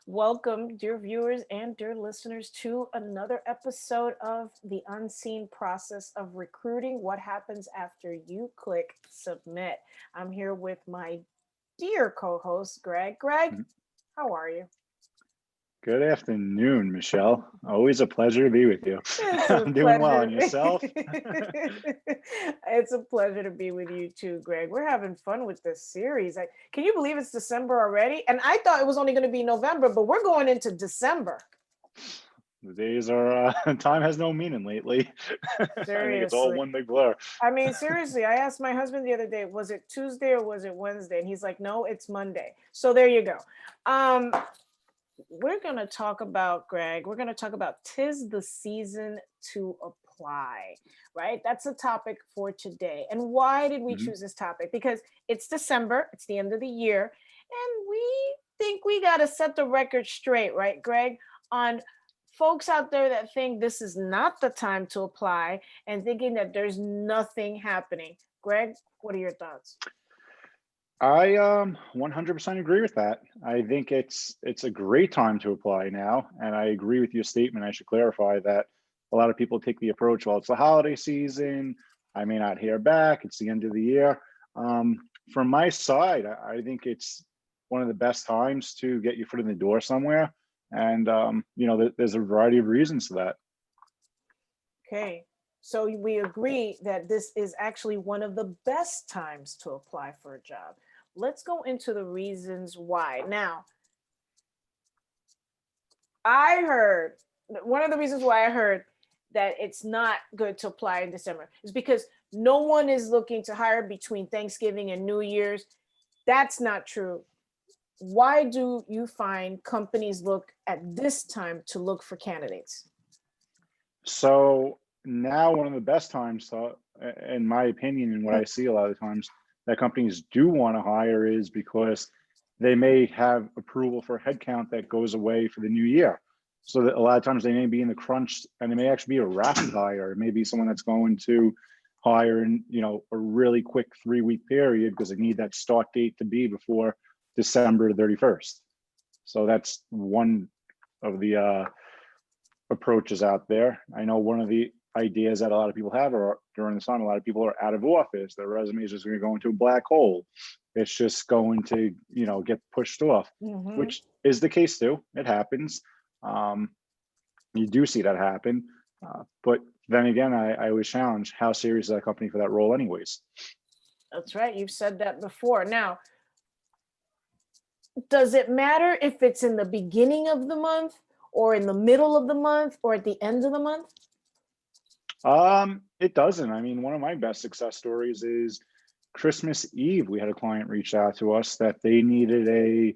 Welcome, dear viewers and dear listeners, to another episode of The Unseen Process of Recruiting. What happens after you click submit? I'm here with my dear co host, Greg. Greg, how are you? Good afternoon, Michelle. Always a pleasure to be with you. It's a I'm doing well. pleasure And to yourself? be. It's a pleasure to be with you too, Greg. We're having fun with this series. Can you believe it's December already? And I thought it was only going to be November, but we're going into December. The days are, time has no meaning lately. I think it's all Seriously. one big blur. I mean, seriously, I asked my husband the other day, was it Tuesday or was it Wednesday? And he's like, no, it's Monday. So there you go. Um, we're going to talk about, Greg, we're going to talk about tis the season to apply, right? That's a topic for today. And why did we Mhm. choose this topic? Because it's December, it's the end of the year, and we think we got to set the record straight, right, Greg? On folks out there that think this is not the time to apply and thinking that there's nothing happening. Greg, what are your thoughts? I 100% agree with that. I think it's a great time to apply now, and I agree with your statement. I should clarify that a lot of people take the approach, well, it's the holiday season. I may not hear back. It's the end of the year. Um, from my side, I think it's one of the best times to get your foot in the door somewhere, and there's a variety of reasons to that. Okay. So we agree that this is actually one of the best times to apply for a job. Let's go into the reasons why. Now, I heard one of the reasons why I heard that it's not good to apply in December is because no one is looking to hire between Thanksgiving and New Year's. That's not true. Why do you find companies look at this time to look for candidates? So now one of the best times, in my opinion, and what I see a lot of times that companies do want to hire is because they may have approval for headcount that goes away for the new year. So that a lot of times they may be in the crunch, and it may actually be a rapid hire. It may be someone that's going to hire in a really quick 3-week period because they need that start date to be before December 31st. So that's one of the approaches out there. I know one of the ideas that a lot of people have are during the time, a lot of people are out of office. Their resume is just going to go into a black hole. It's just going to, get pushed off, Mm-hmm. which is the case too. It happens. Um, you do see that happen. But then again, I always challenge how serious is that company for that role, anyways. That's right. You've said that before. Now, does it matter if it's in the beginning of the month or in the middle of the month or at the end of the month? It doesn't. I mean, one of my best success stories is Christmas Eve. We had a client reach out to us that they needed a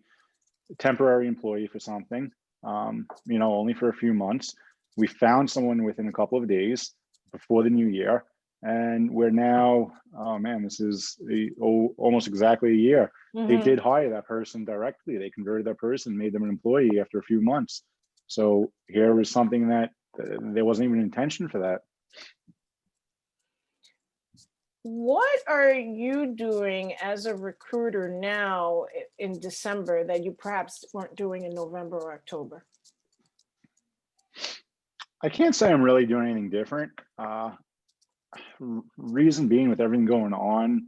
temporary employee for something, only for a few months. We found someone within a couple of days before the new year, and we're now, oh man, this is almost exactly a year. They Mm-hmm. did hire that person directly. They converted that person, made them an employee after a few months. So here was something that there wasn't even intention for that. What are you doing as a recruiter now in December that you perhaps weren't doing in November or October? I can't say I'm really doing anything different. Reason being, with everything going on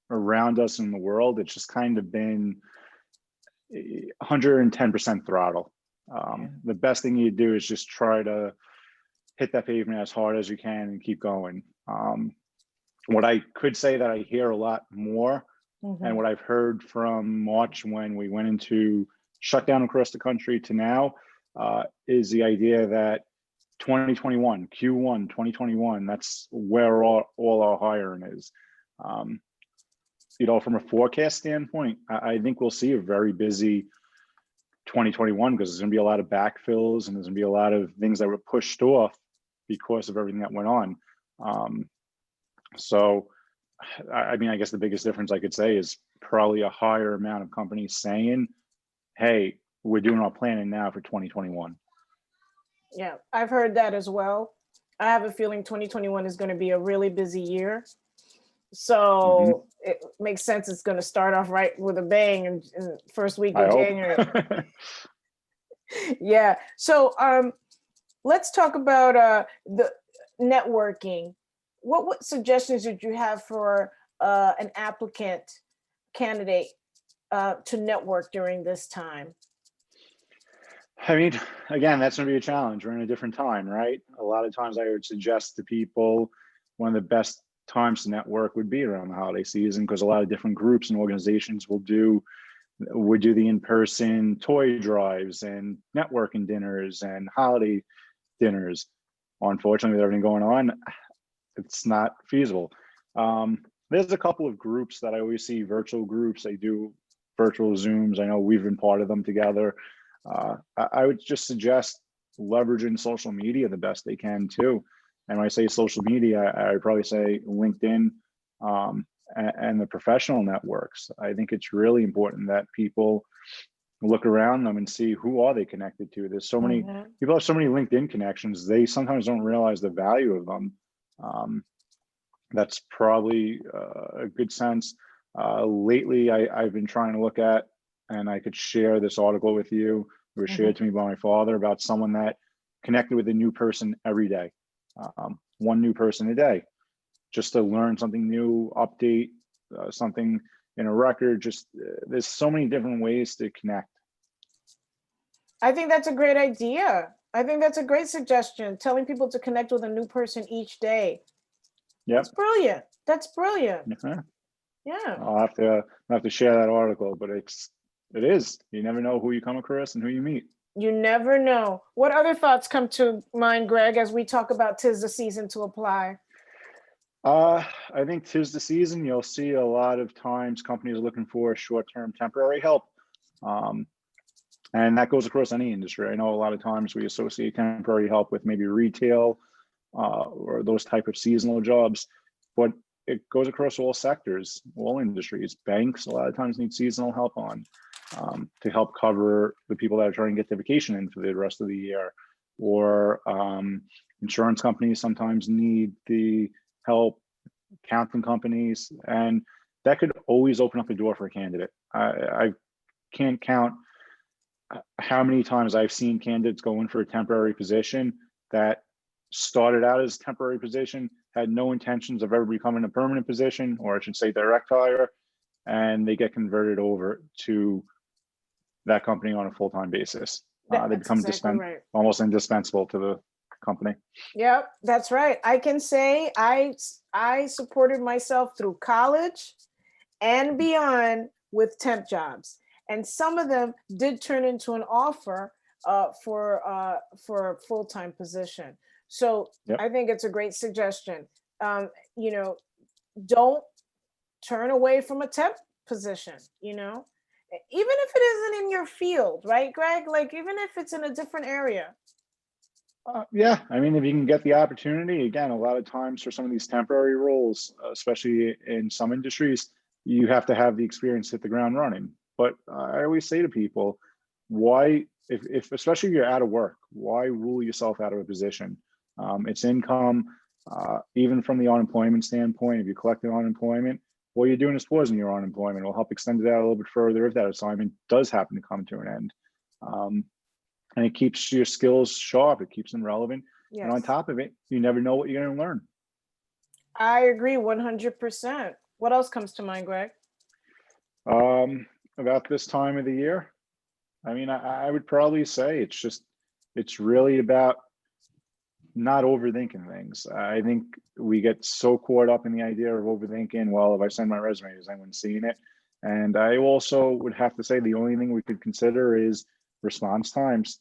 around us in the world, it's just kind of been 110% throttle. Yeah. The best thing you do is just try to hit that pavement as hard as you can and keep going. What I could say that I hear a lot more, and Mm-hmm. what I've heard from March when we went into shutdown across the country to now, is the idea that 2021, Q1 2021, that's where all our hiring is. Um, from a forecast standpoint, I think we'll see a very busy 2021 because there's going to be a lot of backfills and there's going to be a lot of things that were pushed off because of everything that went on. So, I mean, I guess the biggest difference I could say is probably a higher amount of companies saying, hey, we're doing our planning now for 2021. Yeah, I've heard that as well. I have a feeling 2021 is going to be a really busy year. Hmm. So it makes sense it's going to start off right with a bang in first week I of hope. January. Yeah. So let's talk about the networking. What suggestions would you have for an applicant candidate to network during this time? I mean, again, that's going to be a challenge. We're in a different time, right? A lot of times I would suggest to people one of the best times to network would be around the holiday season because a lot of different groups and organizations would do the in-person toy drives and networking dinners and holiday dinners. Unfortunately, with everything going on, it's not feasible. There's a couple of groups that I always see, virtual groups. They do virtual Zooms. I know we've been part of them together. I would just suggest leveraging social media the best they can too. And when I say social media, I would probably say LinkedIn and the professional networks. I think it's really important that people look around them and see who are they connected to. There's so many Mhm. people have so many LinkedIn connections. They sometimes don't realize the value of them. Um, that's probably a good sense. Lately, I've been trying to look at, and I could share this article with you. It was shared Mhm. to me by my father about someone that connected with a new person every day, one new person a day, just to learn something new, update something in a record. Just there's so many different ways to connect. I think that's a great idea. I think that's a great suggestion. Telling people to connect with a new person each day. That's Yep. brilliant. That's brilliant. Yeah. Yeah. I'll have to share that article, but it is. You never know who you come across and who you meet. You never know. What other thoughts come to mind, Greg, as we talk about 'tis the season to apply? Uh, I think 'tis the season. You'll see a lot of times companies are looking for short-term temporary help. Um, and that goes across any industry. I know a lot of times we associate temporary help with maybe retail or those type of seasonal jobs, but it goes across all sectors, all industries. Banks a lot of times need seasonal help on to help cover the people that are trying to get their vacation in for the rest of the year, or insurance companies sometimes need the help, accounting companies, and that could always open up a door for a candidate. I can't count how many times I've seen candidates go in for a temporary position that started out as a temporary position, had no intentions of ever becoming a permanent position, or I should say direct hire, and they get converted over to that company on a full-time basis. They That's become exactly right. almost indispensable to the company. Yep, that's right. I can say I supported myself through college and beyond with temp jobs, and some of them did turn into an offer for a full time position. So Yep. I think it's a great suggestion. You know, don't turn away from a temp position. Even if it isn't in your field, right, Greg? Like even if it's in a different area. Yeah, I mean, if you can get the opportunity, again, a lot of times for some of these temporary roles, especially in some industries, you have to have the experience to hit the ground running. But I always say to people, why, if especially if you're out of work, why rule yourself out of a position? It's income, even from the unemployment standpoint. If you're collecting unemployment, what you're doing is pausing your unemployment. It'll help extend it out a little bit further if that assignment does happen to come to an end. Um, and it keeps your skills sharp. It keeps them relevant. And on Yes, top of it, you never know what you're going to learn. I agree 100%. What else comes to mind, Greg? Um, about this time of the year, I mean, I would probably say it's really about not overthinking things. I think we get so caught up in the idea of overthinking. Well, if I send my resume, is anyone seeing it? And I also would have to say the only thing we could consider is response times.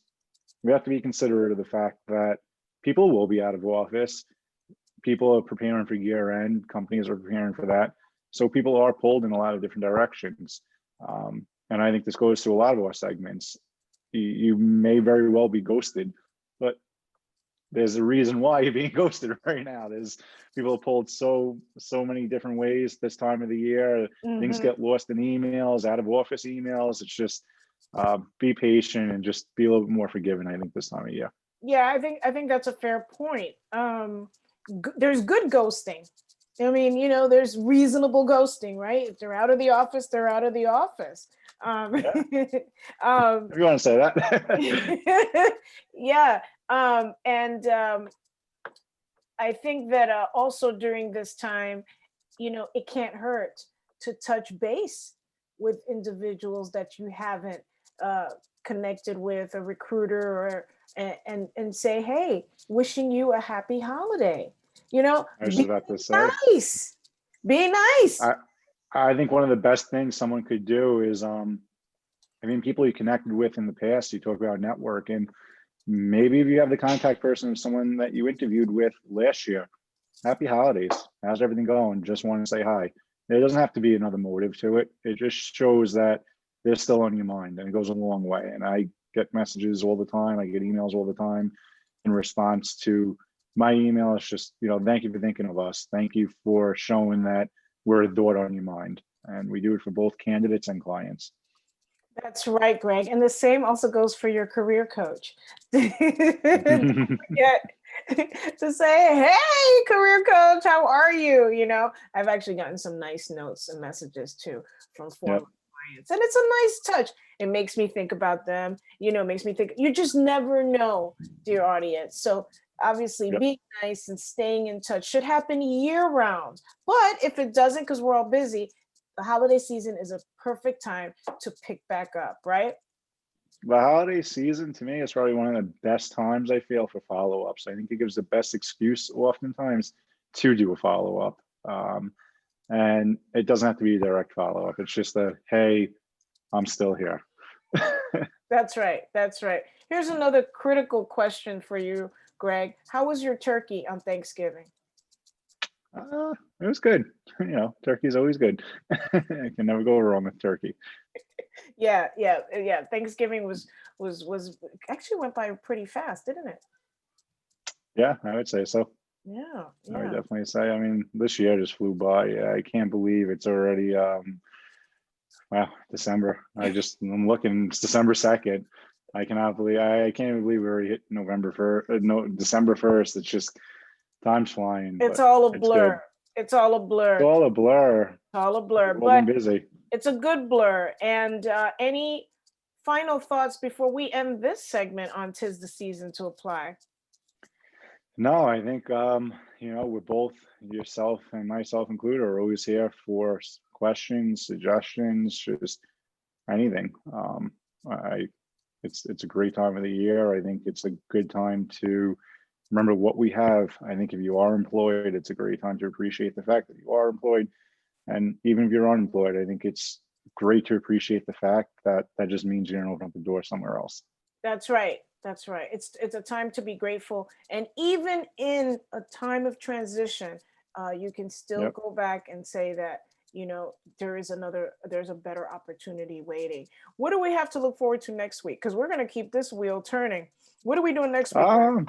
We have to be considerate of the fact that people will be out of office. People are preparing for year end, companies are preparing for that. So people are pulled in a lot of different directions. And I think this goes to a lot of our segments. You may very well be ghosted, but there's a reason why you're being ghosted right now. There's people are pulled so many different ways this time of the year. Things Hmm. get lost in emails, out of office emails. It's just be patient and just be a little bit more forgiving, I think, this time of year. Yeah, I think that's a fair point. There's good ghosting. I mean, there's reasonable ghosting, right? If they're out of the office, they're out of the office. Um, Yeah. um, If you want to say that. yeah. And I think that also during this time, it can't hurt to touch base with individuals that you haven't uh, connected with, a recruiter, or and say, hey, wishing you a happy holiday. I was Be just about to say, nice. Be nice. I, I think one of the best things someone could do is, I mean, people you connected with in the past, you talk about networking. Maybe if you have the contact person of someone that you interviewed with last year, happy holidays. How's everything going? Just want to say hi. There doesn't have to be another motive to it. It just shows that they're still on your mind, and it goes a long way. And I get messages all the time. I get emails all the time in response to my email. It's just, thank you for thinking of us. Thank you for showing that we're a thought on your mind. And we do it for both candidates and clients. That's right, Greg. And the same also goes for your career coach. Don't forget to say, hey, career coach, how are you? I've actually gotten some nice notes and messages too from former Yep. clients. And it's a nice touch. It makes me think about them, makes me think, you just never know, dear audience. So obviously Yep. being nice and staying in touch should happen year round. But if it doesn't, because we're all busy, the holiday season is a perfect time to pick back up, right? The holiday season to me is probably one of the best times I feel for follow-ups. I think it gives the best excuse oftentimes to do a follow-up. And it doesn't have to be a direct follow-up. It's just a, hey, I'm still here. That's right. That's right. Here's another critical question for you, Greg. How was your turkey on Thanksgiving? It was good. Turkey's always good. I can never go wrong with turkey. Yeah. Thanksgiving was actually went by pretty fast, didn't it? Yeah, I would say so. Yeah, I would yeah. definitely say. I mean, this year just flew by. I can't believe it's already wow, December. I'm looking. It's December 2nd. I cannot believe. I can't even believe we already hit November 1st. No, December 1st. It's just time's flying, It's but all a it's good. blur. It's all a It's blur. all a blur. It's all a blur, We've all been but busy. it's a good blur. And any final thoughts before we end this segment on "Tis the Season to Apply"? No, I think we're both, yourself and myself included, are always here for questions, suggestions, just anything. I it's a great time of the year. I think it's a good time to remember what we have. I think if you are employed, it's a great time to appreciate the fact that you are employed. And even if you're unemployed, I think it's great to appreciate the fact that that just means you're gonna open up the door somewhere else. That's right. That's right. It's a time to be grateful, and even in a time of transition, you can still Yep. go back and say that there's a better opportunity waiting. What do we have to look forward to next week? Because we're going to keep this wheel turning. What are we doing next week, Greg? Um,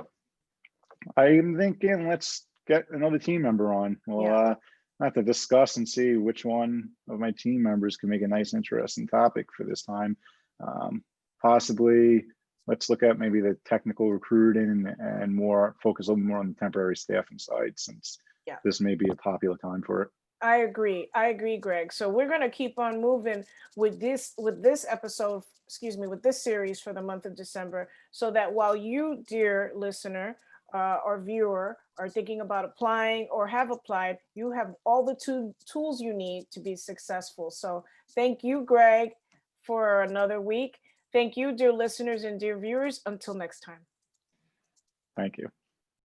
I'm thinking let's get another team member on. We'll Yeah, have to discuss and see which one of my team members can make a nice, interesting topic for this time. Um, Possibly, let's look at maybe the technical recruiting and more focus a little more on the temporary staffing side, since yeah. this may be a popular time for it. I agree. I agree, Greg. So we're going to keep on moving with this episode, excuse me, with this series for the month of December, so that while you, dear listener or viewer, are thinking about applying or have applied, you have all the tools you need to be successful. So thank you, Greg, for another week. Thank you, dear listeners and dear viewers. Until next time. Thank you.